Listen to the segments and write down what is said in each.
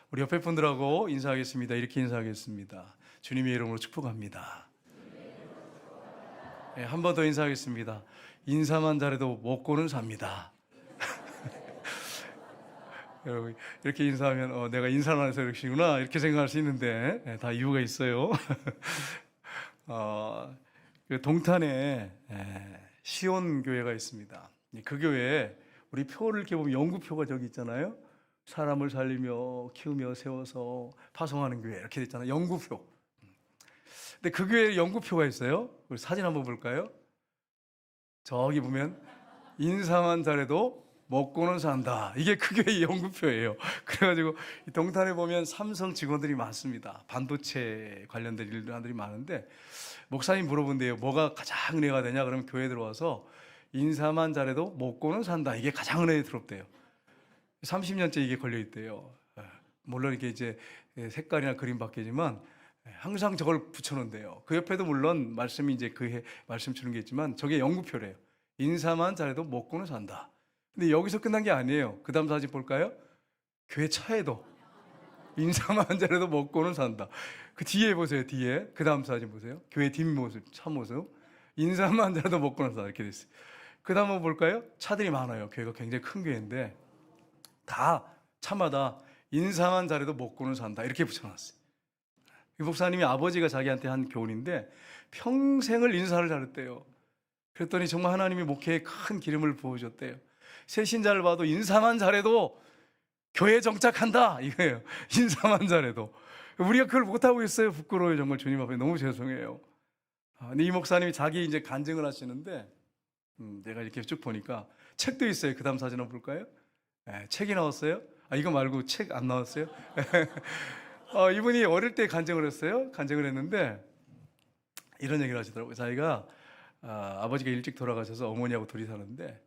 우리 옆에 분들하고 인사하겠습니다. 이렇게 인사하겠습니다. 주님의 이름으로 축복합니다. 네, 한 번 더 인사하겠습니다. 인사만 잘해도 먹고는 삽니다. 여러분 이렇게 인사하면 내가 인사를 안 해서 그러시구나 이렇게 생각할 수 있는데 다 이유가 있어요. 그 동탄에 시온 교회가 있습니다. 그 교회에 우리 표를 이렇게 보면 연구표가 저기 있잖아요. 사람을 살리며 키우며 세워서 파송하는 교회 이렇게 있잖아요. 연구표. 근데 그 교회에 연구표가 있어요. 우리 사진 한번 볼까요? 저기 보면 인사만 잘해도 먹고는 산다. 이게 그 교회의 연구표예요. 그래가지고 동탄에 보면 삼성 직원들이 많습니다. 반도체 관련된 일들이 많은데 목사님 물어본대요. 뭐가 가장 은혜가 되냐? 그러면 교회 들어와서 인사만 잘해도 먹고는 산다. 이게 가장 은혜스럽대요. 30년째 이게 걸려 있대요. 물론 이게 이제 색깔이나 그림 바뀌지만 항상 저걸 붙여놓은대요. 그 옆에도 물론 말씀이 이제 그 말씀 주는 게 있지만 저게 연구표래요. 인사만 잘해도 먹고는 산다. 근데 여기서 끝난 게 아니에요. 그 다음 사진 볼까요? 교회 차에도 인사만 잘해도 먹고는 산다. 그 뒤에 보세요. 뒤에 그 다음 사진 보세요. 교회 뒷모습, 차 모습. 인사만 잘해도 먹고는 산다. 이렇게 됐어요. 그 다음 한번 볼까요? 차들이 많아요. 교회가 굉장히 큰 교회인데 다 차마다 인사만 잘해도 먹고는 산다. 이렇게 붙여놨어요. 이 목사님이 아버지가 자기한테 한 교훈인데 평생을 인사를 잘했대요. 그랬더니 정말 하나님이 목회에 큰 기름을 부어줬대요. 새 신자를 봐도 인사만 잘해도 교회에 정착한다 이거예요. 인사만 잘해도. 우리가 그걸 못하고 있어요. 부끄러워요. 정말 주님 앞에 너무 죄송해요. 근데 이 목사님이 자기 이제 간증을 하시는데 내가 이렇게 쭉 보니까 책도 있어요. 그 다음 사진 한번 볼까요? 책이 나왔어요? 이거 말고 책 안 나왔어요? 이분이 어릴 때 간증을 했어요. 간증을 했는데 이런 얘기를 하시더라고요. 자기가 아버지가 일찍 돌아가셔서 어머니하고 둘이 사는데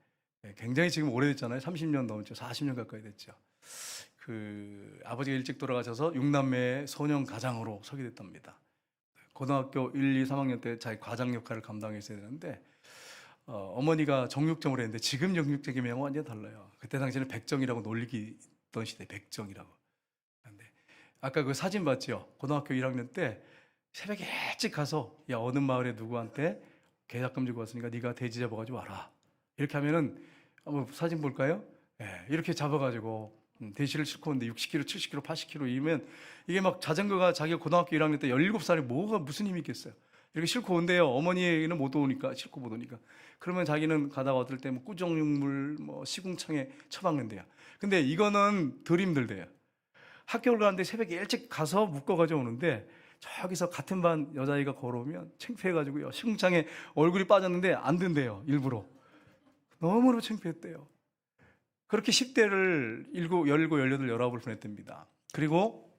굉장히 지금 오래됐잖아요. 30년 넘었죠. 40년 가까이 됐죠. 그 아버지가 일찍 돌아가셔서 6남매의 소년 가장으로 서게 됐답니다. 고등학교 1, 2, 3학년 때 자기 과장 역할을 감당했어야 되는데 어머니가 정육점을 했는데 지금 정육점이랑 완전 달라요. 그때 당시에는 백정이라고 놀리기 있던 시대, 백정이라고. 근데 아까 그 사진 봤죠? 고등학교 1학년 때 새벽에 일찍 가서 야 어느 마을에 누구한테 계약금 주고 왔으니까 네가 돼지 잡아가지고 와라. 이렇게 하면은 한번 사진 볼까요? 이렇게 잡아가지고 돼지를 싣고 오는데 60kg, 70kg, 80kg이면 이게 막 자전거가 자기가 고등학교 1학년 때 17살에 뭐가 무슨 힘이 있겠어요? 이렇게 싣고 온대요. 어머니는 못 오니까, 싣고 못 오니까. 그러면 자기는 가다가 어떨 때 뭐 꾸정육물, 뭐 시궁창에 처박는데요. 근데 이거는 덜 힘들대요. 학교를 가는데 새벽에 일찍 가서 묶어가지고 오는데 저기서 같은 반 여자아이가 걸어오면 창피해가지고요. 시궁창에 얼굴이 빠졌는데 안 든대요. 일부러. 너무너무 창피했대요. 그렇게 10대를 17, 18, 19을 보냈답니다. 그리고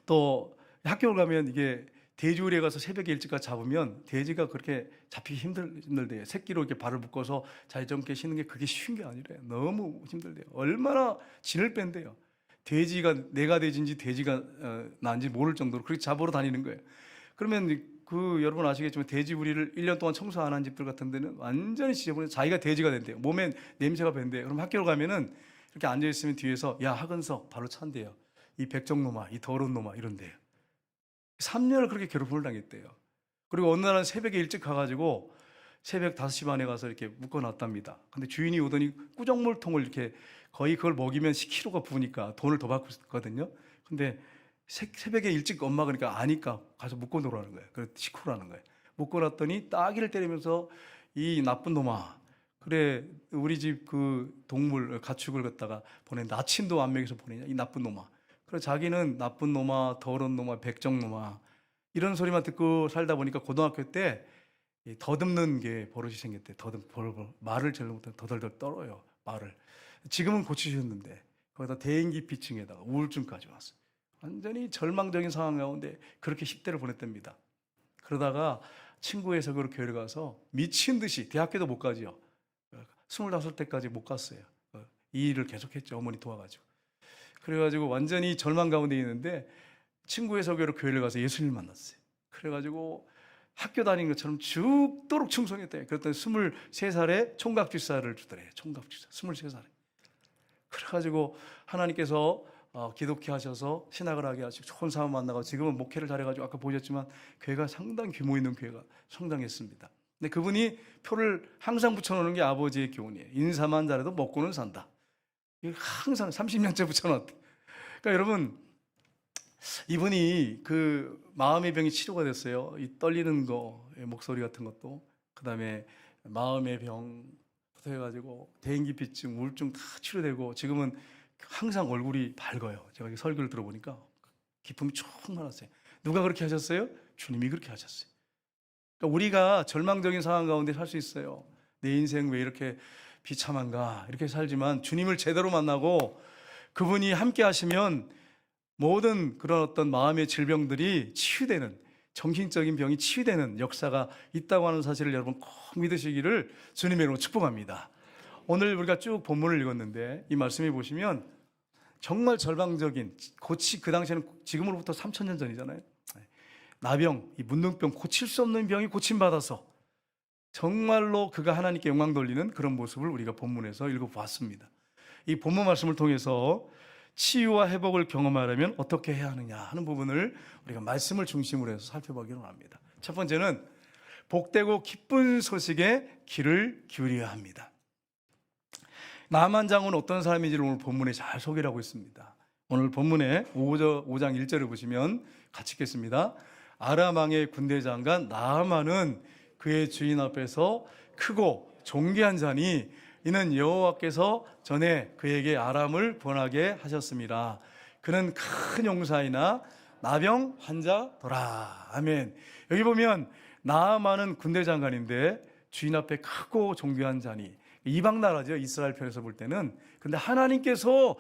또 학교를 가면 이게 돼지우리에 가서 새벽에 일찍 가서 잡으면 돼지가 그렇게 잡히기 힘들대요. 새끼로 이렇게 발을 묶어서 자유점게 쉬는 게 그게 쉬운 게 아니래요. 너무 힘들대요. 얼마나 진을 뺀대요. 돼지가 내가 돼지인지 돼지가 나인지 모를 정도로 그렇게 잡으러 다니는 거예요. 그러면 그 여러분 아시겠지만 돼지우리를 1년 동안 청소 안 한 집들 같은 데는 완전히 지저분해서 자기가 돼지가 된대요. 몸에 냄새가 밴대요. 그럼 학교를 가면은 이렇게 앉아있으면 뒤에서 야 하근석 바로 찬대요. 이 백정놈아 이 더러운 놈아 이런대요. 3년을 그렇게 괴롭힘을 당했대요. 그리고 어느 날은 새벽에 일찍 가가지고 새벽 5시 반에 가서 이렇게 묶어놨답니다. 근데 주인이 오더니 꾸정물통을 이렇게 거의 그걸 먹이면 10kg가 부으니까 돈을 더 받거든요. 근데 새벽에 일찍 엄마가 그러니까 아니까 가서 묶어놓으라는 거예요. 그래서 식후라는 거예요. 묶어놨더니 따귀를 때리면서 이 나쁜 놈아. 그래 우리 집 그 동물 가축을 갖다가 보내 나침도 안 먹여서 보내냐 이 나쁜 놈아. 그래서 자기는 나쁜 놈아 더러운 놈아 백정놈아 이런 소리만 듣고 살다 보니까 고등학교 때 더듬는 게 버릇이 생겼대. 말을 제대로 못하면 더덜덜 떨어요. 말을. 지금은 고치셨는데 거기다 대인기피증에다가 우울증까지 왔어요. 완전히 절망적인 상황 가운데 그렇게 10대를 보냈답니다. 그러다가 친구의 소개로 교회를 가서 미친 듯이 대학교도 못 가지요. 25때까지 못 갔어요. 이 일을 계속했죠. 어머니 도와가지고. 그래가지고 완전히 절망 가운데 있는데 친구의 소개로 교회를 가서 예수님을 만났어요. 그래가지고 학교 다니는 것처럼 죽도록 충성했대요. 그랬더니 23살에 총각주사를 주더래요. 총각주사 23살에. 그래가지고 하나님께서 기독교 하셔서 신학을 하게 하시고 좋은 사람 만나고 지금은 목회를 잘해가지고 아까 보셨지만 교회가 상당히 규모 있는 교회가 성장했습니다. 근데 그분이 표를 항상 붙여놓는 게 아버지의 교훈이에요. 인사만 잘해도 먹고는 산다. 이걸 항상 30년째 붙여놨대. 그러니까 여러분, 이분이 그 마음의 병이 치료가 됐어요. 이 떨리는 거, 목소리 같은 것도, 그 다음에 마음의 병부터 해가지고 대인기피증, 우울증 다 치료되고 지금은 항상 얼굴이 밝아요. 제가 설교를 들어보니까 기쁨이 충만하세요. 누가 그렇게 하셨어요? 주님이 그렇게 하셨어요. 그러니까 우리가 절망적인 상황 가운데 살 수 있어요. 내 인생 왜 이렇게 비참한가 이렇게 살지만 주님을 제대로 만나고 그분이 함께 하시면 모든 그런 어떤 마음의 질병들이 치유되는, 정신적인 병이 치유되는 역사가 있다고 하는 사실을 여러분 꼭 믿으시기를 주님의 이름으로 축복합니다. 오늘 우리가 쭉 본문을 읽었는데 이 말씀에 보시면 정말 절망적인, 그 당시에는 지금으로부터 3000년 전이잖아요. 나병, 이 문둥병, 고칠 수 없는 병이 고침받아서 정말로 그가 하나님께 영광 돌리는 그런 모습을 우리가 본문에서 읽어보았습니다. 이 본문 말씀을 통해서 치유와 회복을 경험하려면 어떻게 해야 하느냐 하는 부분을 우리가 말씀을 중심으로 해서 살펴보기로 합니다. 첫 번째는 복되고 기쁜 소식에 귀를 기울여야 합니다. 나만 장은 어떤 사람인지를 오늘 본문에 잘 소개를 하고 있습니다. 오늘 본문에 5장 1절을 보시면 같이 읽겠습니다. 아람 왕의 군대 장관 나아만은 그의 주인 앞에서 크고 존귀한 자니 이는 여호와께서 전에 그에게 아람을 구원하게 하셨습니다. 그는 큰 용사이나 나병 환자더라. 아멘. 여기 보면 나아만은 군대 장관인데 주인 앞에 크고 존귀한 자니, 이방 나라죠. 이스라엘 편에서 볼 때는. 근데 하나님께서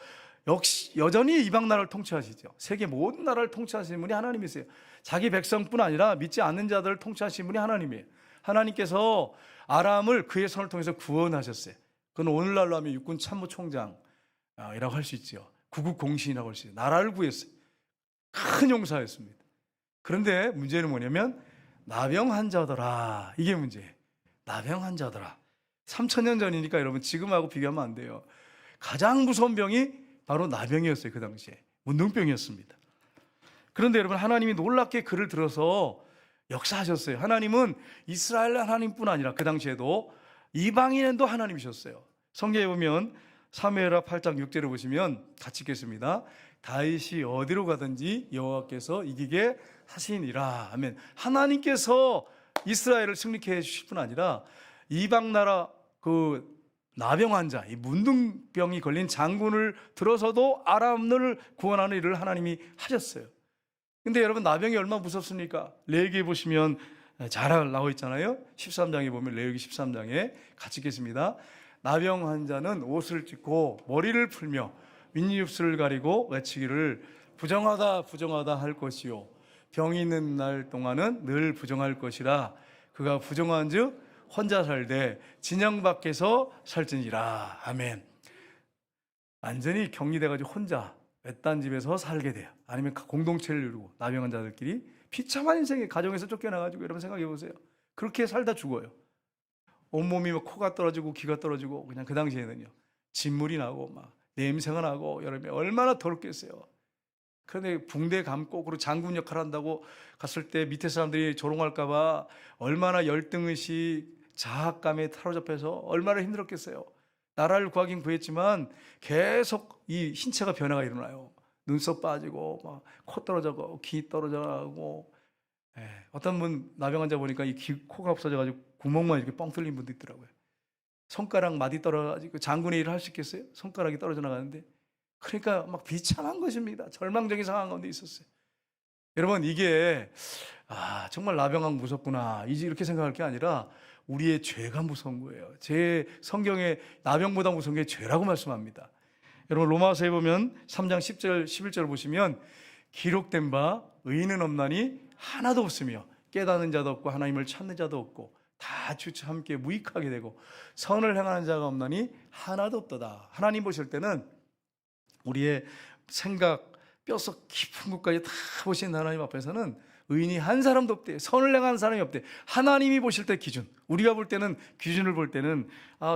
역시 여전히 이방 나라를 통치하시죠. 세계 모든 나라를 통치하시는 분이 하나님이세요. 자기 백성뿐 아니라 믿지 않는 자들을 통치하시는 분이 하나님이에요. 하나님께서 아람을 그의 손을 통해서 구원하셨어요. 그건 오늘날로 하면 육군 참모총장이라고 할 수 있죠. 구국공신이라고 할 수 있어요. 나라를 구했어요. 큰 용사였습니다. 그런데 문제는 뭐냐면 나병 환자더라. 이게 문제예요. 나병 환자더라. 3000년 전이니까 여러분 지금하고 비교하면 안 돼요. 가장 무서운 병이 바로 나병이었어요. 그 당시에 문둥병이었습니다. 그런데 여러분, 하나님이 놀랍게 그를 들어서 역사하셨어요. 하나님은 이스라엘 하나님뿐 아니라 그 당시에도 이방인도 하나님이셨어요. 성경에 보면 사무엘하 8장 6절을 보시면 같이 읽겠습니다. 다윗이 어디로 가든지 여호와께서 이기게 하시니라. 아멘. 하나님께서 이스라엘을 승리케 해주실 뿐 아니라 이방 나라 그 나병 환자, 이 문둥병이 걸린 장군을 들어서도 아람을 구원하는 일을 하나님이 하셨어요. 근데 여러분, 나병이 얼마나 무섭습니까? 레위기에 보시면 잘 나와 있잖아요. 13장에 보면 레위기 13장에 같이 읽겠습니다. 나병 환자는 옷을 찢고 머리를 풀며 윗입술을 가리고 외치기를 부정하다 부정하다 할 것이요 병이 있는 날 동안은 늘 부정할 것이라. 그가 부정한 즉 혼자 살되 진영 밖에서 살지니라. 아멘. 완전히 격리돼가지고 혼자 외딴 집에서 살게 돼요. 아니면 공동체를 이루고 나병 환자들끼리 비참한 인생에 가정에서 쫓겨나가지고, 여러분 생각해 보세요. 그렇게 살다 죽어요. 온몸이 막 코가 떨어지고 귀가 떨어지고, 그냥 그 당시에는요 진물이 나고 막 냄새가 나고, 여러분 얼마나 더럽겠어요. 그런데 붕대 감고 그리고 장군 역할 한다고 갔을 때 밑에 사람들이 조롱할까봐 얼마나 열등의식, 자학감에 사로잡혀서 얼마나 힘들었겠어요. 나라를 구하긴 구했지만 계속 이 신체가 변화가 일어나요. 눈썹 빠지고 막 코 떨어져가고 귀 떨어져가고, 어떤 분 나병 환자 보니까 이 코가 없어져가지고 구멍만 이렇게 뻥 뚫린 분도 있더라고요. 손가락 마디 떨어가지고 장군의 일을 할 수 있겠어요? 손가락이 떨어져 나가는데. 그러니까 막 비참한 것입니다. 절망적인 상황 가운데 있었어요. 여러분, 이게 정말 나병왕 무섭구나 이렇게 생각할 게 아니라 우리의 죄가 무서운 거예요. 제 성경에 나병보다 무서운 게 죄라고 말씀합니다. 여러분, 로마서에 보면 3장 10절 11절 보시면 기록된 바 의인은 없나니 하나도 없으며 깨닫는 자도 없고 하나님을 찾는 자도 없고 다 주체 함께 무익하게 되고 선을 행하는 자가 없나니 하나도 없도다. 하나님 보실 때는 우리의 생각, 뼛속 깊은 곳까지 다 보신 하나님 앞에서는 의인이 한 사람도 없대. 선을 행하는 사람이 없대. 하나님이 보실 때 기준, 우리가 볼 때는 기준을 볼 때는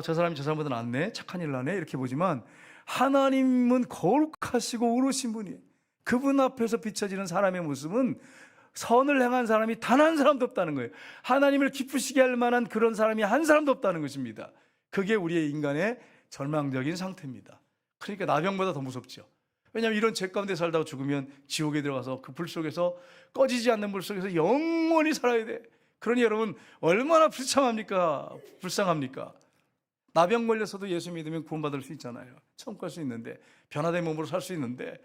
저 사람이 저 사람보다 낫네, 착한 일을 하네 이렇게 보지만 하나님은 거룩하시고 의로우신 분이에요. 그분 앞에서 비춰지는 사람의 모습은 선을 행한 사람이 단 한 사람도 없다는 거예요. 하나님을 기쁘시게 할 만한 그런 사람이 한 사람도 없다는 것입니다. 그게 우리의 인간의 절망적인 상태입니다. 그러니까 나병보다 더 무섭죠. 왜냐하면 이런 죄 가운데 살다가 죽으면 지옥에 들어가서 그 불 속에서, 꺼지지 않는 불 속에서 영원히 살아야 돼. 그러니 여러분 얼마나 불쌍합니까? 나병 걸려서도 예수 믿으면 구원받을 수 있잖아요. 천국 갈 수 있는데, 변화된 몸으로 살 수 있는데,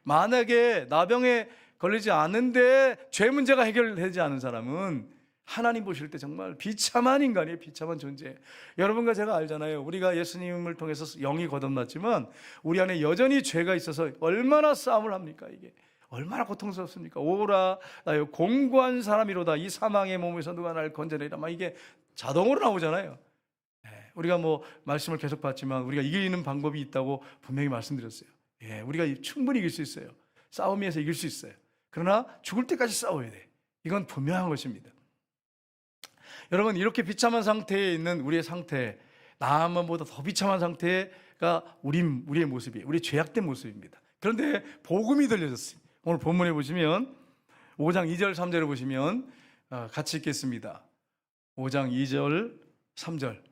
만약에 나병에 걸리지 않는데 죄 문제가 해결되지 않은 사람은 하나님 보실 때 정말 비참한 인간이에요. 비참한 존재. 여러분과 제가 알잖아요. 우리가 예수님을 통해서 영이 거듭났지만 우리 안에 여전히 죄가 있어서 얼마나 싸움을 합니까? 이게 얼마나 고통스럽습니까? 오라 나요 공고한 사람이로다. 이 사망의 몸에서 누가 나를 건져내리라. 막 이게 자동으로 나오잖아요. 우리가 뭐 말씀을 계속 봤지만 우리가 이기는 방법이 있다고 분명히 말씀드렸어요. 우리가 충분히 이길 수 있어요. 싸움에서 이길 수 있어요. 그러나 죽을 때까지 싸워야 돼. 이건 분명한 것입니다. 여러분, 이렇게 비참한 상태에 있는 우리의 상태, 나만보다 더 비참한 상태가 우리의 모습이에요. 우리의 죄악된 모습입니다. 그런데 복음이 들려졌어요. 오늘 본문에 보시면 5장 2절 3절을 보시면 같이 읽겠습니다. 5장 2절 3절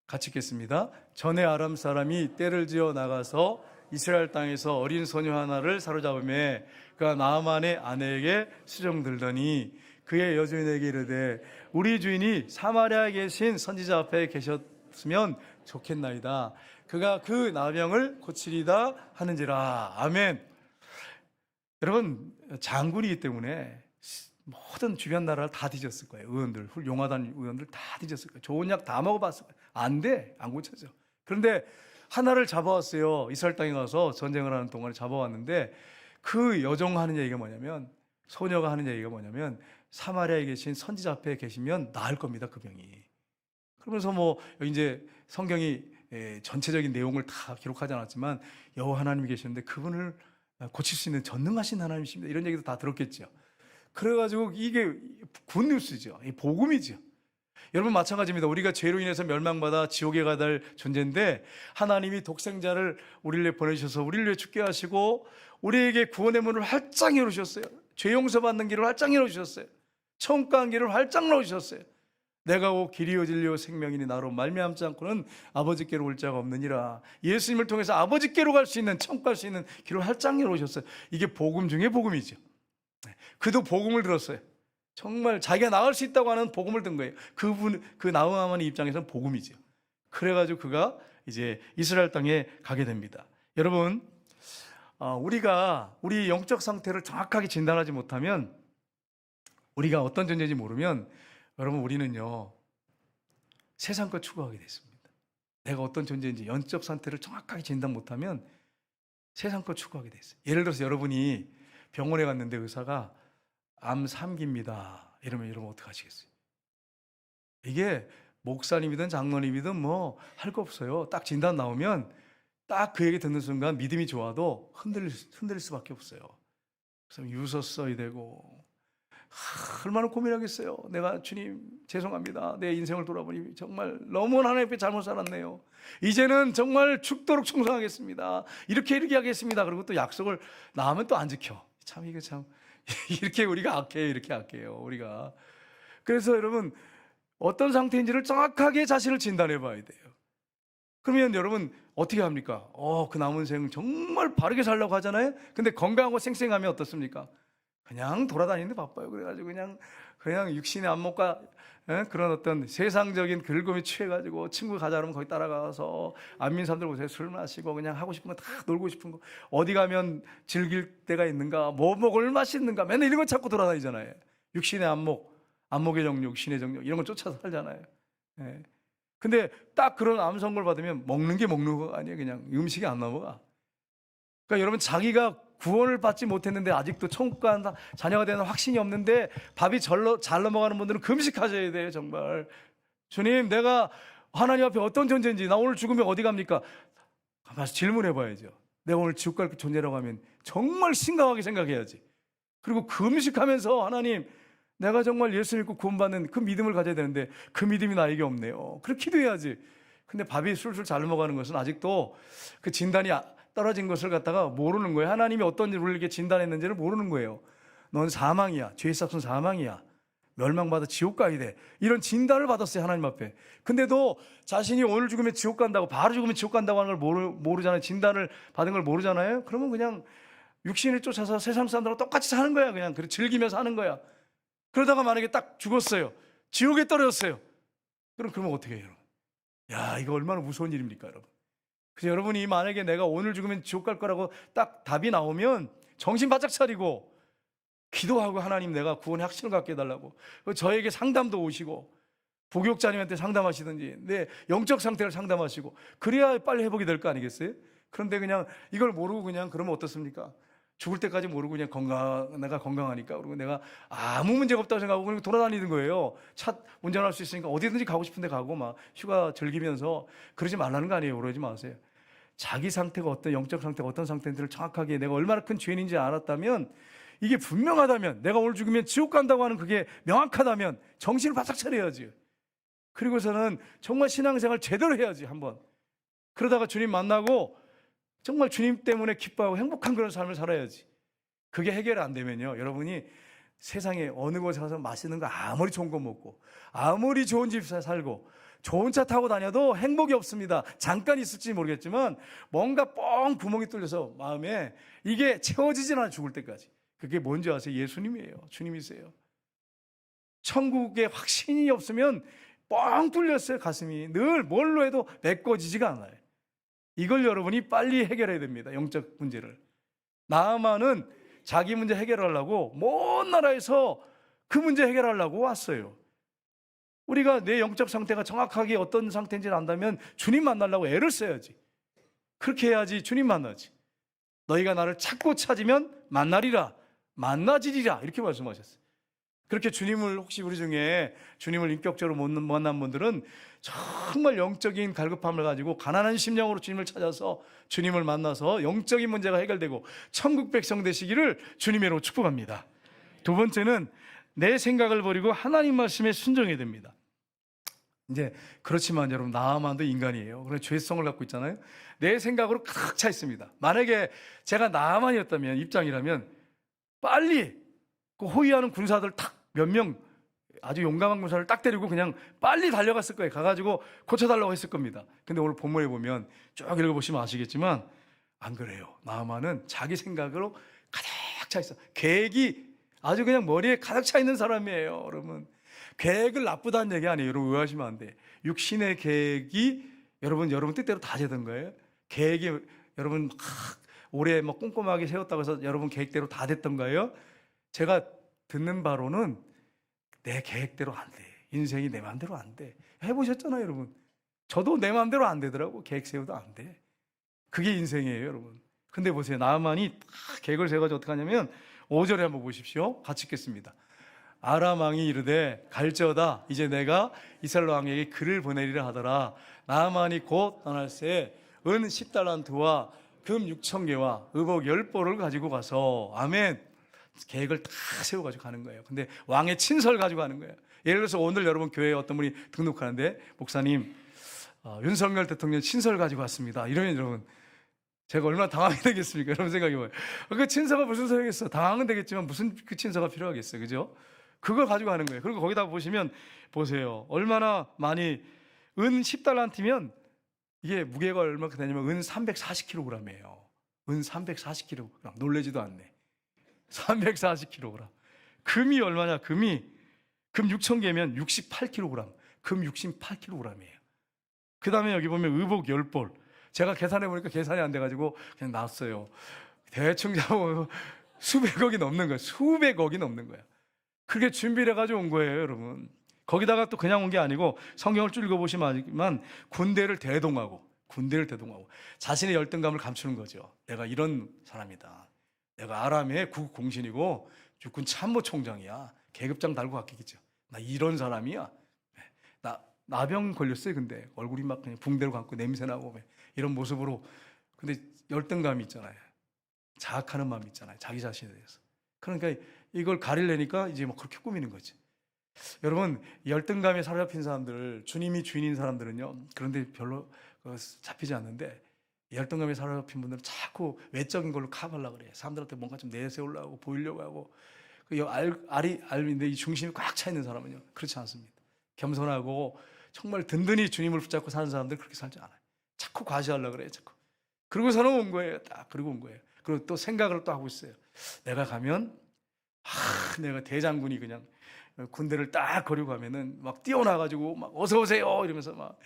같이 읽겠습니다. 전에 아람 사람이 떼를 지어 나가서 이스라엘 땅에서 어린 소녀 하나를 사로잡음에 그가 나아만의 아내에게 수정들더니 그의 여주인에게 이르되 우리 주인이 사마리아에 계신 선지자 앞에 계셨으면 좋겠나이다. 그가 그 나병을 고치리다 하는지라. 아멘. 여러분, 장군이기 때문에 모든 주변 나라를 다 뒤졌을 거예요. 의원들, 용화단 의원들 다 뒤졌을 거예요. 좋은 약 다 먹어봤을 거예요. 안 돼, 안 고쳐져. 그런데 하나를 잡아왔어요. 이스라엘 땅에 가서 전쟁을 하는 동안에 잡아왔는데 그 여종가 하는 얘기가 뭐냐면, 소녀가 하는 얘기가 뭐냐면 사마리아에 계신 선지자 앞에 계시면 나을 겁니다, 그 병이. 그러면서 뭐 이제 성경이 전체적인 내용을 다 기록하지 않았지만 여호와 하나님이 계시는데 그분을 고칠 수 있는 전능하신 하나님이십니다. 이런 얘기도 다 들었겠죠. 그래가지고 이게 굿뉴스죠. 복음이죠. 여러분 마찬가지입니다. 우리가 죄로 인해서 멸망받아 지옥에 가야 할 존재인데 하나님이 독생자를 우리를 위해 보내주셔서 우리를 위해 죽게 하시고 우리에게 구원의 문을 활짝 열어주셨어요. 죄 용서받는 길을 활짝 열어주셨어요. 천국 가는 길을 활짝 열어주셨어요. 내가 오 길이요 진리요 생명이니 나로 말미암지 않고는 아버지께로 올 자가 없느니라. 예수님을 통해서 아버지께로 갈 수 있는, 천국 갈 수 있는 길을 활짝 열어주셨어요. 이게 복음 중에 복음이죠. 그도 복음을 들었어요. 정말 자기가 나을 수 있다고 하는 복음을 든 거예요. 그 나우마의 입장에서는 복음이죠. 그래가지고 그가 이제 이스라엘 땅에 가게 됩니다. 여러분, 우리가 우리 영적 상태를 정확하게 진단하지 못하면, 우리가 어떤 존재인지 모르면, 여러분 우리는요 세상 것 추구하게 됐습니다. 내가 어떤 존재인지 영적 상태를 정확하게 진단 못하면 세상 것 추구하게 됐어요. 예를 들어서 여러분이 병원에 갔는데 의사가 암 3기입니다 이러면 여러분 어떡하시겠어요? 이게 목사님이든 장로님이든 뭐 할 거 없어요. 딱 진단 나오면 딱 그 얘기 듣는 순간 믿음이 좋아도 흔들릴 수밖에 없어요. 그래서 유서 써야 되고, 얼마나 고민하겠어요. 내가 주님 죄송합니다. 내 인생을 돌아보니 정말 너무 하나님 앞에 잘못 살았네요. 이제는 정말 죽도록 충성하겠습니다. 이렇게 하겠습니다. 그리고 또 약속을 나오면 또 안 지켜. 참 이게 참 이렇게 우리가 악해요. 이렇게 악해요. 우리가. 그래서 여러분 어떤 상태인지를 정확하게 자신을 진단해 봐야 돼요. 그러면 여러분 어떻게 합니까? 그 남은 생 정말 바르게 살려고 하잖아요. 근데 건강하고 쌩쌩하면 어떻습니까? 그냥 돌아다니는데 바빠요. 그래가지고 그냥 육신의 안목과 그런 어떤 세상적인 긁음에 취해가지고 친구 가자 그러면 거기 따라가서 안민 사람들 보세요. 술 마시고 그냥 하고 싶은 거 다 놀고 싶은 거, 어디 가면 즐길 때가 있는가, 뭐 먹을 맛이 있는가, 맨날 이런 거 찾고 돌아다니잖아요. 육신의 안목의 정욕, 육신의 정욕 이런 걸 쫓아서 살잖아요. 근데 딱 그런 암 선고를 받으면 먹는 게 먹는 거 아니에요. 그냥 음식이 안 넘어가. 그러니까 여러분 자기가 구원을 받지 못했는데 아직도 천국 간다 자녀가 되는 확신이 없는데 밥이 잘 넘어가는 분들은 금식하셔야 돼요. 정말 주님 내가 하나님 앞에 어떤 존재인지, 나 오늘 죽으면 어디 갑니까? 가만히 질문해 봐야죠. 내가 오늘 지옥 갈 존재라고 하면 정말 심각하게 생각해야지. 그리고 금식하면서 하나님 내가 정말 예수 믿고 구원받는 그 믿음을 가져야 되는데 그 믿음이 나에게 없네요. 그렇게 기도해야지. 근데 밥이 술술 잘 넘어가는 것은 아직도 그 진단이 떨어진 것을 갖다가 모르는 거예요. 하나님이 어떤 일을 이렇게 진단했는지를 모르는 거예요. 넌 사망이야. 죄의 삭은 사망이야. 멸망받아 지옥 가야 돼. 이런 진단을 받았어요, 하나님 앞에. 근데도 자신이 오늘 죽으면 지옥 간다고, 바로 죽으면 지옥 간다고 하는 걸 모르잖아요. 진단을 받은 걸 모르잖아요. 그러면 그냥 육신을 쫓아서 세상 사람들하고 똑같이 사는 거야. 그냥 즐기면서 하는 거야. 그러다가 만약에 딱 죽었어요. 지옥에 떨어졌어요. 그러면 어떻게 해요, 여러분? 야, 이거 얼마나 무서운 일입니까, 여러분? 그래서 여러분이 만약에 내가 오늘 죽으면 지옥 갈 거라고 딱 답이 나오면 정신 바짝 차리고 기도하고, 하나님 내가 구원의 확신을 갖게 해달라고, 저에게 상담도 오시고 부교육자님한테 상담하시든지 내 영적 상태를 상담하시고, 그래야 빨리 회복이 될 거 아니겠어요? 그런데 그냥 이걸 모르고 그냥 그러면 어떻습니까? 죽을 때까지 모르고 그냥 내가 건강하니까, 그리고 내가 아무 문제가 없다고 생각하고 그냥 돌아다니는 거예요. 차 운전할 수 있으니까 어디든지 가고 싶은데 가고 막 휴가 즐기면서. 그러지 말라는 거 아니에요. 그러지 마세요. 자기 상태가 어떤, 영적 상태가 어떤 상태인지를 정확하게, 내가 얼마나 큰 죄인인지 알았다면, 이게 분명하다면, 내가 오늘 죽으면 지옥 간다고 하는 그게 명확하다면 정신을 바짝 차려야지. 그리고서는 정말 신앙생활 제대로 해야지, 한번. 그러다가 주님 만나고 정말 주님 때문에 기뻐하고 행복한 그런 삶을 살아야지. 그게 해결 안 되면요, 여러분이 세상에 어느 곳에 가서 맛있는 거 아무리 좋은 거 먹고 아무리 좋은 집 살고 좋은 차 타고 다녀도 행복이 없습니다. 잠깐 있을지 모르겠지만 뭔가 뻥 구멍이 뚫려서 마음에 이게 채워지진 않아, 죽을 때까지. 그게 뭔지 아세요? 예수님이에요. 주님이세요. 천국에 확신이 없으면 뻥 뚫렸어요, 가슴이. 늘 뭘로 해도 메꿔지지가 않아요. 이걸 여러분이 빨리 해결해야 됩니다, 영적 문제를. 나아만은 자기 문제 해결하려고 먼 나라에서 그 문제 해결하려고 왔어요. 우리가 내 영적 상태가 정확하게 어떤 상태인지를 안다면 주님 만나려고 애를 써야지. 그렇게 해야지 주님 만나지. 너희가 나를 찾고 찾으면 만나리라, 만나지리라, 이렇게 말씀하셨어요. 그렇게 주님을, 혹시 우리 중에 주님을 인격적으로 못 만난 분들은 정말 영적인 갈급함을 가지고 가난한 심령으로 주님을 찾아서 주님을 만나서 영적인 문제가 해결되고 천국 백성 되시기를 주님으로 축복합니다. 두 번째는 내 생각을 버리고 하나님 말씀에 순종해야 됩니다. 이제 그렇지만 여러분, 나아만도 인간이에요. 그래서 죄성을 갖고 있잖아요. 내 생각으로 가득 차 있습니다. 만약에 제가 나아만이었다면, 입장이라면 빨리 그 호위하는 군사들 탁 몇 명, 아주 용감한 군사를 딱 데리고 그냥 빨리 달려갔을 거예요. 가가지고 고쳐달라고 했을 겁니다. 근데 오늘 본문에 보면 쭉 읽어보시면 아시겠지만 안 그래요. 나아만은 자기 생각으로 가득 차 있어. 계획이 아주 그냥 머리에 가득 차 있는 사람이에요. 여러분, 계획을 나쁘다는 얘기 아니에요. 여러분, 오해하시면 안 돼. 육신의 계획이 여러분 뜻대로 다 되던 거예요. 계획이 여러분 오래 막 꼼꼼하게 세웠다고 해서 여러분 계획대로 다 됐던 거예요. 제가 듣는 바로는 내 계획대로 안 돼. 인생이 내 마음대로 안 돼. 해보셨잖아요, 여러분. 저도 내 마음대로 안 되더라고. 계획 세워도 안 돼. 그게 인생이에요, 여러분. 근데 보세요. 나아만이 계획을 세워가지고 어떻게 하냐면 5절에 한번 보십시오. 같이 읽겠습니다. 아람 왕이 이르되 갈지어다, 이제 내가 이스라엘 왕에게 글을 보내리라 하더라. 나아만이 곧 떠날새 은 10달란트와 금 6,000개와 의복 10벌을 가지고 가서, 아멘, 계획을 다 세워가지고 가는 거예요. 근데 왕의 친서를 가지고 가는 거예요. 예를 들어서 오늘 여러분 교회에 어떤 분이 등록하는데, 목사님, 윤석열 대통령 친서를 가지고 왔습니다. 이러면 여러분, 제가 얼마나 당황이 되겠습니까? 여러분 생각해봐요. 그 친서가 무슨 소용이겠어? 당황은 되겠지만 무슨 그 친서가 필요하겠어요? 그죠? 그걸 가지고 가는 거예요. 그리고 거기다 보시면, 보세요. 얼마나 많이, 은 10달란트면 이게 무게가 얼마나 되냐면 은 340kg이에요. 은 340kg. 놀라지도 않네. 340kg. 금이 얼마냐? 금이 금 6,000개면 68kg. 금 68kg이에요. 그 다음에 여기 보면 의복 10벌. 제가 계산해 보니까 계산이 안 돼가지고 그냥 놨어요. 대충 잡으면 수백억이 넘는 거예요. 수백억이 넘는 거예요. 그게 준비를 해가지고 온 거예요, 여러분. 거기다가 또 그냥 온 게 아니고, 성경을 쭉 읽어보시면 알지만 군대를 대동하고 자신의 열등감을 감추는 거죠. 내가 이런 사람이다. 내가 아람의 국공신이고 육군 참모총장이야. 계급장 달고 갔겠죠. 나 이런 사람이야. 나 나병 걸렸어요. 근데 얼굴이 막 그냥 붕대로 감고 냄새나고 이런 모습으로. 근데 열등감이 있잖아요. 자학하는 마음이 있잖아요. 자기 자신에 대해서. 그러니까 이걸 가리려니까 이제 뭐 그렇게 꾸미는 거지. 여러분, 열등감에 사로잡힌 사람들, 주님이 주인인 사람들은요, 그런데 별로 잡히지 않는데, 열등감에 사로잡힌 분들은 자꾸 외적인 걸로 커버하려고 그래요. 사람들한테 뭔가 좀 내세우려고 보이려고 하고, 알인데 이 중심이 꽉 차 있는 사람은요, 그렇지 않습니다. 겸손하고 정말 든든히 주님을 붙잡고 사는 사람들 그렇게 살지 않아요. 자꾸 과시하려고 그래요, 자꾸. 그러고서는 온 거예요. 딱 그러고 온 거예요. 그리고 또 생각을 또 하고 있어요. 내가 가면 내가 대장군이 그냥 군대를 딱 거리고 가면은 막 뛰어나가지고 막 어서 오세요 이러면서 막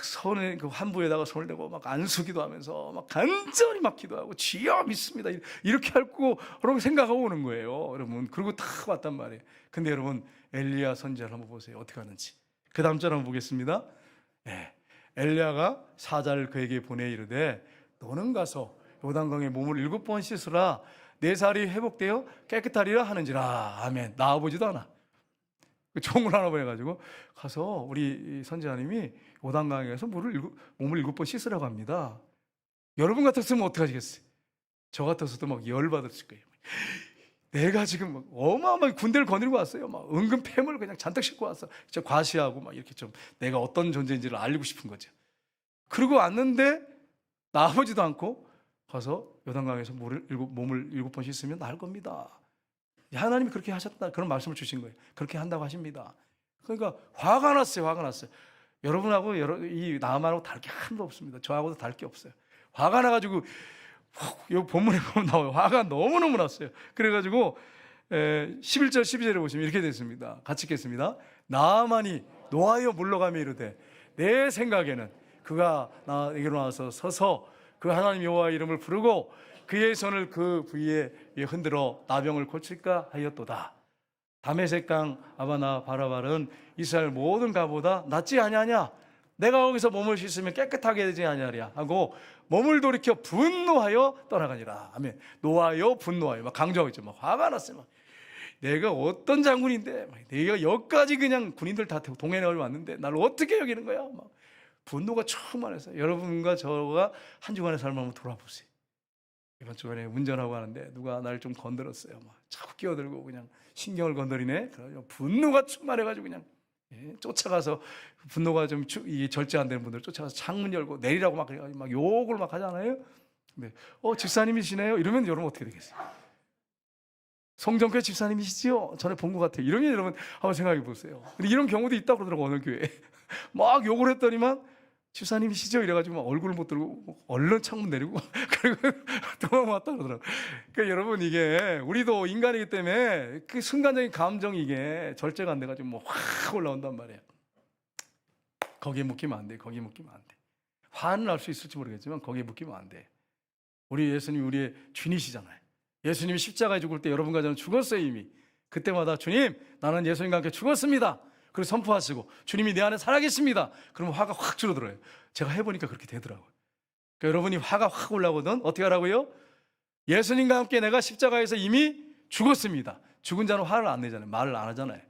손에 그 환부에다가 손을 대고 막 안수기도 하면서 막 간절히 막 기도하고 주여 믿습니다 이렇게 할고 그러고 생각하고 오는 거예요, 여러분. 그리고 딱 왔단 말이에요. 근데 여러분, 엘리야 선지자를 한번 보세요. 어떻게 하는지. 그 다음 절 한번 보겠습니다. 네. 엘리야가 사자를 그에게 보내 이르되 너는 가서 요단강에 몸을 7번 씻으라 내 살이 회복되어 깨끗하리라 하는지라. 아멘. 나와보지도 않아. 종을 하나 보내가지고 가서 우리 선지자님이 요단강에 가서 몸을 7번 씻으라고 합니다. 여러분 같았으면 어떻게 하시겠어요? 저 같았어도 막 열받았을 거예요. 내가 지금 막 어마어마하게 군대를 거느리고 왔어요. 막 은근 폐물 그냥 잔뜩 싣고 왔어. 진짜 과시하고 막 이렇게 좀 내가 어떤 존재인지를 알리고 싶은 거죠. 그러고 왔는데 나아보지도 않고 가서 요단강에서 몸을 7번 씻으면 나을 겁니다. 하나님이 그렇게 하셨다, 그런 말씀을 주신 거예요. 그렇게 한다고 하십니다. 그러니까 화가 났어요. 화가 났어요. 여러분하고 이 나만하고 다를 게 하나도 없습니다. 저하고도 다를 게 없어요. 화가 나가지고 여기 본문에 보면 나와요. 화가 너무너무 났어요. 그래가지고 11절 12절에 보시면 이렇게 됐습니다. 같이 읽겠습니다. 나아만이 노하여 물러가며 이르되 내 생각에는 그가 나에게로 나와서 서서 그 하나님 여호와의 이름을 부르고 그의 손을 그 부위에 흔들어 나병을 고칠까 하였도다. 다메섹강 아바나 바라발은 이스라엘 모든 가보다 낫지 아니하냐. 내가 거기서 몸을 씻으면 깨끗하게 되지 아니하랴 하고 몸을 돌이켜 분노하여 떠나가니라. 아멘. 노하여 분노하여 막 강조하고 있죠. 막 화가 났어요. 막 내가 어떤 장군인데, 내가 여기까지 그냥 군인들 다 동해내어 왔는데 나를 어떻게 여기는 거야? 막 분노가 충만해서. 여러분과 저가 한 주간의 삶을 한번 돌아보세요. 이번 주간에 운전하고 하는데 누가 나를 좀 건드렸어요. 막 자꾸 끼어들고 그냥 신경을 건드리네. 그래서 분노가 충만해가지고 그냥 쫓아가서, 분노가 좀 절제 안 되는 분들 쫓아가서 창문 열고 내리라고 막 욕을 막 하잖아요. 근데 집사님이시네요. 이러면 여러분 어떻게 되겠어요? 송정교회 집사님이시지요? 전에 본 것 같아요. 이러면 여러분 한번 생각해 보세요. 근데 이런 경우도 있다고 그러더라고, 어느 교회에. 막 욕을 했더니만 집사님이시죠? 이래가지고 막 얼굴을 못 들고 얼른 창문 내리고 그리고 도망왔다 그러더라고요. 그러니까 여러분, 이게 우리도 인간이기 때문에 그 순간적인 감정이 이게 절제가 안 돼가지고 뭐 확 올라온단 말이에요. 거기에 묶이면 안 돼. 거기에 묶이면 안 돼. 화는 날 수 있을지 모르겠지만 거기에 묶이면 안 돼. 우리 예수님이 우리의 주님이시잖아요. 예수님이 십자가에 죽을 때 여러분과 저는 죽었어요, 이미. 그때마다 주님, 나는 예수님과 함께 죽었습니다. 그리고 선포하시고 주님이 내 안에 살아계십니다. 그러면 화가 확 줄어들어요. 제가 해보니까 그렇게 되더라고요. 그러니까 여러분이 화가 확 올라오거든 어떻게 하라고요? 예수님과 함께 내가 십자가에서 이미 죽었습니다. 죽은 자는 화를 안 내잖아요. 말을 안 하잖아요.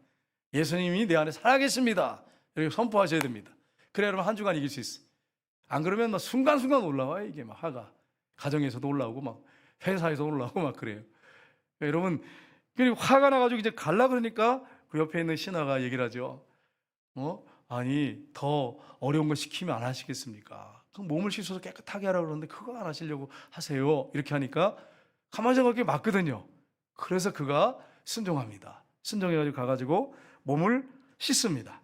예수님이 내 안에 살아계십니다. 이렇게 선포하셔야 됩니다. 그래야 여러분 한 주간 이길 수 있어요. 안 그러면 막 순간순간 올라와요. 이게 막 화가. 가정에서도 올라오고 막 회사에서 올라오고 막 그래요. 그러니까 여러분, 그리고 화가 나가지고 이제 갈라 그러니까 그 옆에 있는 신하가 얘기를 하죠. 아니, 더 어려운 거 시키면 안 하시겠습니까? 그럼 몸을 씻어서 깨끗하게 하라고 그러는데 그거 안 하시려고 하세요. 이렇게 하니까 가만히 생각해 맞거든요. 그래서 그가 순종합니다. 순종해가지고 가가지고 몸을 씻습니다.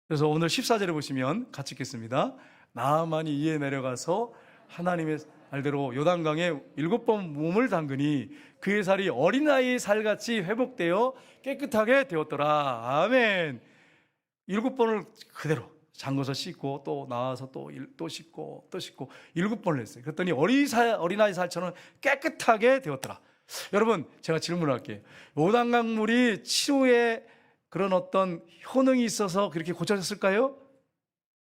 그래서 오늘 14절에 보시면 같이 읽겠습니다. 나아만이 이에 내려가서 하나님의 말대로 요단강에 7번 몸을 담그니 그의 살이 어린아이의 살같이 회복되어 깨끗하게 되었더라. 아멘. 7번을 그대로 잠궈서 씻고 또 나와서 또 씻고 또 씻고 7번을 했어요. 그랬더니 어린아이 살처럼 깨끗하게 되었더라. 여러분, 제가 질문을 할게요. 요단강 물이 치료에 그런 어떤 효능이 있어서 그렇게 고쳐졌을까요?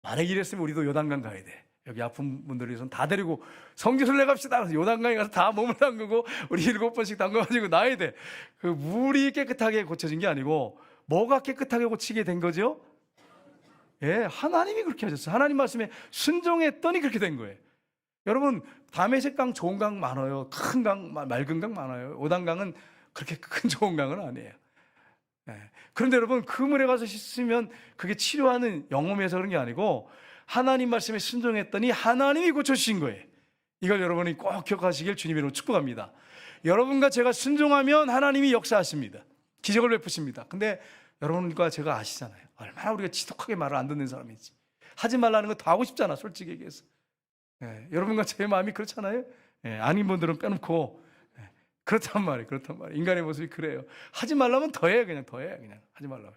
만약에 이랬으면 우리도 요단강 가야 돼. 여기 아픈 분들이 다 데리고 성지순례 갑시다. 그래서 요단강에 가서 다 몸을 담그고 우리 7번씩 담가가지고 나야 돼. 그 물이 깨끗하게 고쳐진 게 아니고 뭐가 깨끗하게 고치게 된 거죠? 예, 하나님이 그렇게 하셨어요. 하나님 말씀에 순종했더니 그렇게 된 거예요. 여러분, 다메섹강 좋은 강 많아요. 큰 강, 맑은 강 많아요. 요단강은 그렇게 큰 좋은 강은 아니에요. 그런데 여러분, 그 물에 가서 씻으면 그게 치료하는 영험에서 그런 게 아니고 하나님 말씀에 순종했더니 하나님이 고쳐주신 거예요. 이걸 여러분이 꼭 기억하시길 주님의 이름으로 축복합니다. 여러분과 제가 순종하면 하나님이 역사하십니다. 기적을 베푸십니다. 근데 여러분과 제가 아시잖아요. 얼마나 우리가 지독하게 말을 안 듣는 사람인지. 하지 말라는 거 더 하고 싶잖아, 솔직히 얘기해서. 여러분과 제 마음이 그렇잖아요. 아닌 분들은 빼놓고. 그렇단 말이에요. 인간의 모습이 그래요. 하지 말라면 더해, 그냥 하지 말라면.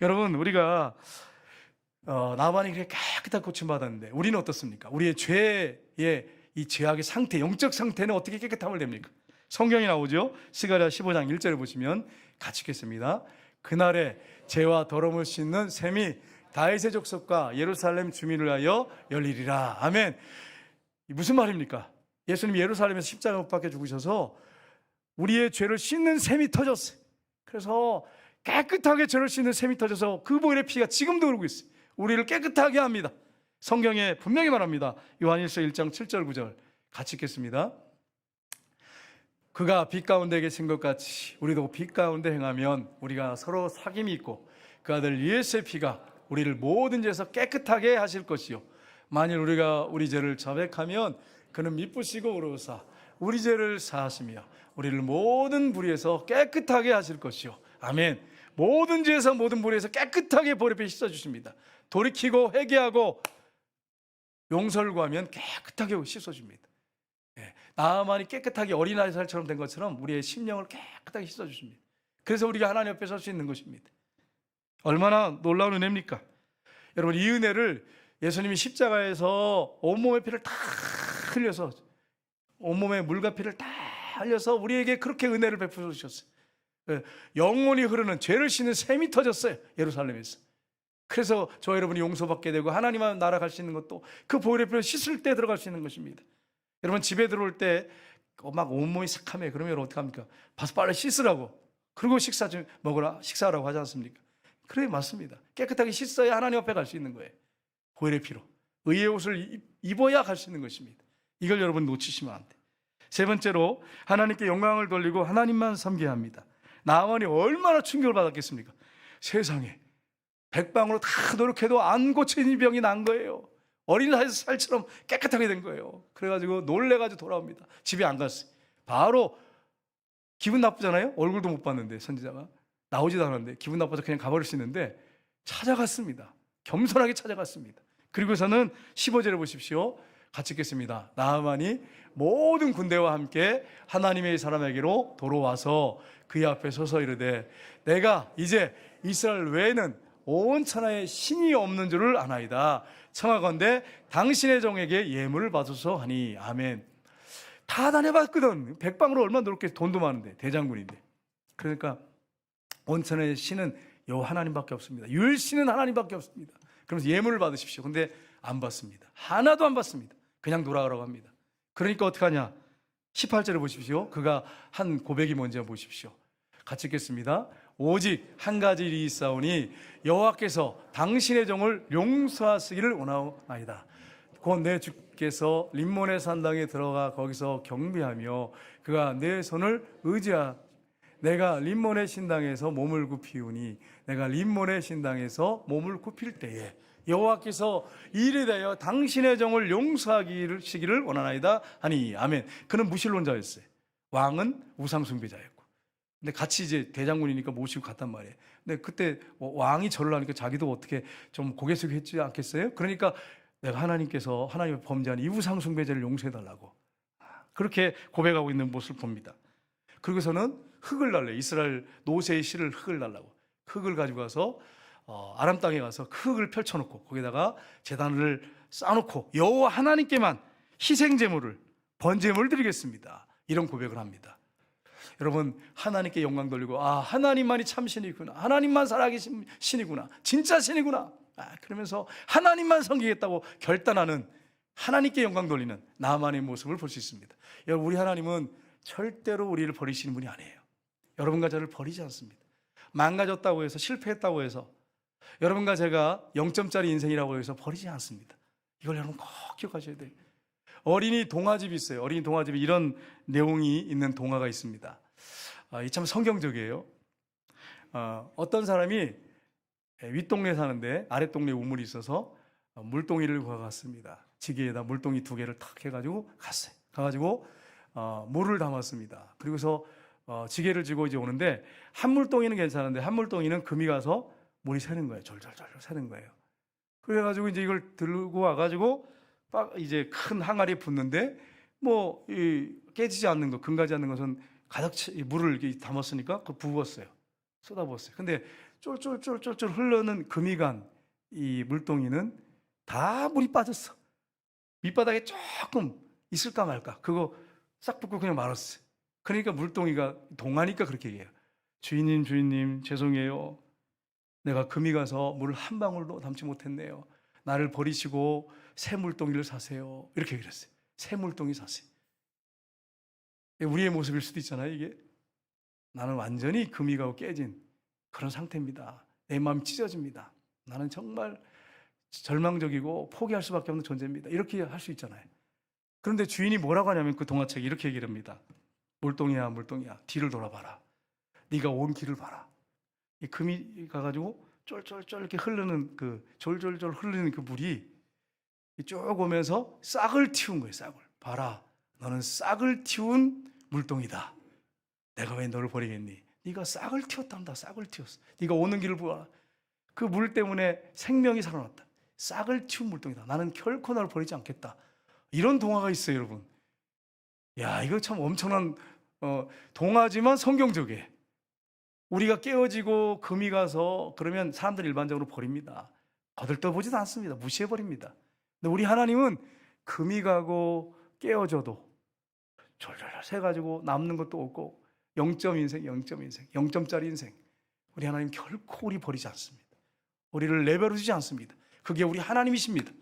여러분, 우리가 나만이 그렇게 깨끗하게 고침받았는데 우리는 어떻습니까? 우리의 죄의 이 죄악의 상태, 영적 상태는 어떻게 깨끗함을 됩니까? 성경이 나오죠. 스가랴 15장 1절을 보시면 같이 읽겠습니다. 그날에 죄와 더러움을 씻는 셈이 다윗의 족속과 예루살렘 주민을 하여 열리리라. 아멘. 무슨 말입니까? 예수님이 예루살렘에서 십자가 못 박혀 죽으셔서 우리의 죄를 씻는 셈이 터졌어요. 그래서 깨끗하게 죄를 씻는 셈이 터져서 그 보혈의 피가 지금도 흐르고 있어요. 우리를 깨끗하게 합니다. 성경에 분명히 말합니다. 요한일서 1장 7절 9절 같이 읽겠습니다. 그가 빛 가운데 계신 것 같이 우리도 빛 가운데 행하면 우리가 서로 사귐이 있고 그 아들 예수의 피가 우리를 모든 죄에서 깨끗하게 하실 것이요 만일 우리가 우리 죄를 자백하면 그는 미쁘시고 의로우사 우리 죄를 사하시며 우리를 모든 불의에서 깨끗하게 하실 것이요 아멘. 모든 죄에서 모든 불의에서 깨끗하게 보혈에 씻어주십니다. 돌이키고 회개하고 용서를 구하면 깨끗하게 씻어줍니다. 나만이 깨끗하게 어린아이살처럼 된 것처럼 우리의 심령을 깨끗하게 씻어주십니다. 그래서 우리가 하나님 옆에 설 수 있는 것입니다. 얼마나 놀라운 은혜입니까? 여러분, 이 은혜를 예수님이 십자가에서 온몸의 피를 다 흘려서 온몸에 물과 피를 다 흘려서 우리에게 그렇게 은혜를 베풀어 주셨어요. 영원히 흐르는 죄를 씻는 샘이 터졌어요, 예루살렘에서. 그래서 저 여러분이 용서받게 되고 하나님만 나아갈 수 있는 것도 그 보혈의 피를 씻을 때 들어갈 수 있는 것입니다. 여러분, 집에 들어올 때 막 온몸이 새카매. 그러면 여러분 어떻게 합니까? 봐서 빨리 씻으라고, 그리고 식사 좀 먹으라, 식사하라고 하지 않습니까? 그래, 맞습니다. 깨끗하게 씻어야 하나님 앞에 갈 수 있는 거예요. 보혈의 피로 의의 옷을 입어야 갈 수 있는 것입니다. 이걸 여러분 놓치시면 안 돼요. 세 번째로 하나님께 영광을 돌리고 하나님만 섬겨야 합니다. 나만이 얼마나 충격을 받았겠습니까? 세상에 백방으로 다 노력해도 안 고쳐진 병이 난 거예요. 어린아이살처럼 깨끗하게 된 거예요. 그래가지고 놀래가지고 돌아옵니다. 집에 안 갔어요. 바로 기분 나쁘잖아요. 얼굴도 못 봤는데 선지자가 나오지도 않았는데 기분 나빠서 그냥 가버릴 수 있는데 찾아갔습니다. 겸손하게 찾아갔습니다. 그리고서는 15절에 보십시오. 같이 읽겠습니다. 나하만이 모든 군대와 함께 하나님의 사람에게로 돌아와서 그의 앞에 서서 이르되 내가 이제 이스라엘 외에는 온 천하에 신이 없는 줄을 아나이다. 청하건대 당신의 종에게 예물을 받으소 하니 아멘. 다 다녀봤거든. 백방으로 얼마나 노력해서 돈도 많은데, 대장군인데. 그러니까 온 천하의 신은 여호와 하나님밖에 없습니다. 율신은 하나님밖에 없습니다. 그러면서 예물을 받으십시오. 근데 안 받습니다. 하나도 안 받습니다. 그냥 돌아가라고 합니다. 그러니까 어떡하냐? 18절을 보십시오. 그가 한 고백이 뭔지 보십시오. 같이 읽겠습니다. 오직 한 가지 일이 있사오니 여호와께서 당신의 종을 용서하시기를 원하나이다. 곧 내 주께서 림몬의 산당에 들어가 거기서 경배하며 그가 내 손을 내가 림몬의 신당에서 몸을 굽히우니 내가 림몬의 신당에서 몸을 굽힐 때에 여호와께서 이래 대하여 당신의 종을 용서하시기를 원하나이다 하니 아멘. 그는 무신론자였어요. 왕은 우상숭배자였고. 근데 같이 이제 대장군이니까 모시고 갔단 말이에요. 근데 그때 왕이 절을 하니까 자기도 어떻게 좀 고개 숙여 했지 않겠어요? 그러니까 내가 하나님께서 하나님의 범죄한 이 우상숭배자를 용서해달라고 그렇게 고백하고 있는 모습을 봅니다. 그리고서는 흙을 달래, 이스라엘 노새의 실을 흙을 달라고 흙을 가지고 가서 아람 땅에 가서 흙을 펼쳐놓고 거기다가 제단을 쌓아놓고 여호와 하나님께만 희생제물을 번제물을 드리겠습니다. 이런 고백을 합니다. 여러분, 하나님께 영광 돌리고 하나님만이 참 신이구나, 하나님만 살아계신 신이구나, 진짜 신이구나, 그러면서 하나님만 섬기겠다고 결단하는, 하나님께 영광 돌리는 나만의 모습을 볼 수 있습니다. 여러분, 우리 하나님은 절대로 우리를 버리시는 분이 아니에요. 여러분과 저를 버리지 않습니다. 망가졌다고 해서, 실패했다고 해서, 여러분과 제가 0점짜리 인생이라고 해서 버리지 않습니다. 이걸 여러분 꼭 기억하셔야 돼요. 어린이 동화집이 있어요. 어린이 동화집에 이런 내용이 있는 동화가 있습니다. 이 참 성경적이에요. 어떤 사람이 윗동네 사는데 아랫동네 우물이 있어서 물동이를 구워갔습니다. 지게에다 물동이 2개를 탁 해가지고 갔어요. 가가지고 물을 담았습니다. 그리고서 지게를 쥐고 이제 오는데 한 물동이는 괜찮은데 한 물동이는 금이 가서 물이 새는 거예요. 졸졸졸 새는 거예요. 그래가지고 이제 이걸 들고 와가지고 이제 큰 항아리에 붓는데 뭐 깨지지 않는 거, 금가지 않는 것은 가득 물을 이렇게 담았으니까 그 부었어요. 쏟아부었어요. 근데 쫄쫄쫄쫄쫄 흐르는 금이 간 이 물동이는 다 물이 빠졌어. 밑바닥에 조금 있을까 말까. 그거 싹 붓고 그냥 말았어요. 그러니까 물동이가 동하니까 그렇게 얘기해요. 주인님 죄송해요. 내가 금이 가서 물 한 방울도 담지 못했네요. 나를 버리시고 새 물동이를 사세요. 이렇게 얘기를 했어요. 새 물동이 사세요. 우리의 모습일 수도 있잖아요, 이게. 나는 완전히 금이 가고 깨진 그런 상태입니다. 내 마음이 찢어집니다. 나는 정말 절망적이고 포기할 수밖에 없는 존재입니다. 이렇게 할 수 있잖아요. 그런데 주인이 뭐라고 하냐면 그 동화책이 이렇게 얘기를 합니다. 물동이야, 뒤를 돌아봐라. 네가 온 길을 봐라. 이 금이 가가지고 쫄쫄쫄 이렇게 흐르는 그 졸졸졸 흐르는 그 물이 쭉 오면서 싹을 틔운 거예요. 싹을. 봐라. 너는 싹을 틔운 물동이다. 내가 왜 너를 버리겠니? 네가 싹을 틔웠단다. 싹을 틔웠어. 네가 오는 길을 보아라. 그 물 때문에 생명이 살아났다. 싹을 틔운 물동이다. 나는 결코 너를 버리지 않겠다. 이런 동화가 있어요, 여러분. 야, 이거 참 엄청난 동화지만 성경적이에요. 우리가 깨어지고 금이 가서 그러면 사람들이 일반적으로 버립니다. 거들떠보지도 않습니다. 무시해버립니다. 근데 우리 하나님은 금이 가고 깨어져도 졸졸 새가지고 남는 것도 없고 0점 인생, 0점짜리 인생. 우리 하나님 결코 우리 버리지 않습니다. 우리를 내버려두지 않습니다. 그게 우리 하나님이십니다.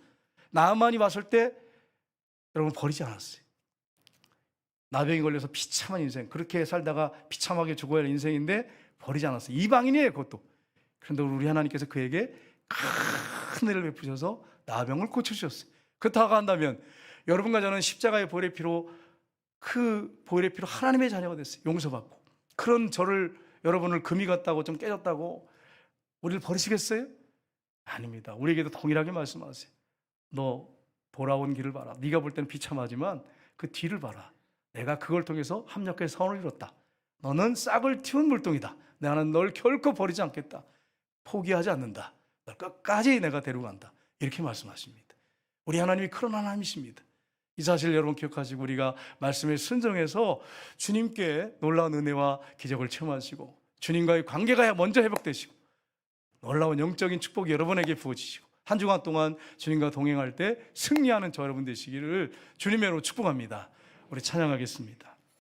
나만이 왔을 때 여러분 버리지 않았어요. 나병이 걸려서 비참한 인생, 그렇게 살다가 비참하게 죽어야 할 인생인데 버리지 않았어요. 이방인이에요, 그것도. 그런데 우리 하나님께서 그에게 큰 은혜를 베푸셔서 나병을 고쳐주셨어요. 그렇다고 한다면 여러분과 저는 십자가의 보혈의 피로 그 보혈의 피로 하나님의 자녀가 됐어요. 용서받고. 그런 저를, 여러분을 금이 갔다고 좀 깨졌다고 우리를 버리시겠어요? 아닙니다. 우리에게도 동일하게 말씀하세요. 너 돌아온 길을 봐라. 네가 볼 때는 비참하지만 그 뒤를 봐라. 내가 그걸 통해서 합력의 선을 이뤘다. 너는 싹을 틔운 물동이다. 나는 널 결코 버리지 않겠다. 포기하지 않는다. 널 끝까지 내가 데려간다. 이렇게 말씀하십니다. 우리 하나님이 그런 하나님이십니다. 이 사실을 여러분 기억하시고 우리가 말씀에 순종해서 주님께 놀라운 은혜와 기적을 체험하시고 주님과의 관계가 먼저 회복되시고 놀라운 영적인 축복이 여러분에게 부어지시고 한 주간 동안 주님과 동행할 때 승리하는 저 여러분 되시기를 주님의 이름으로 축복합니다. 우리 찬양하겠습니다.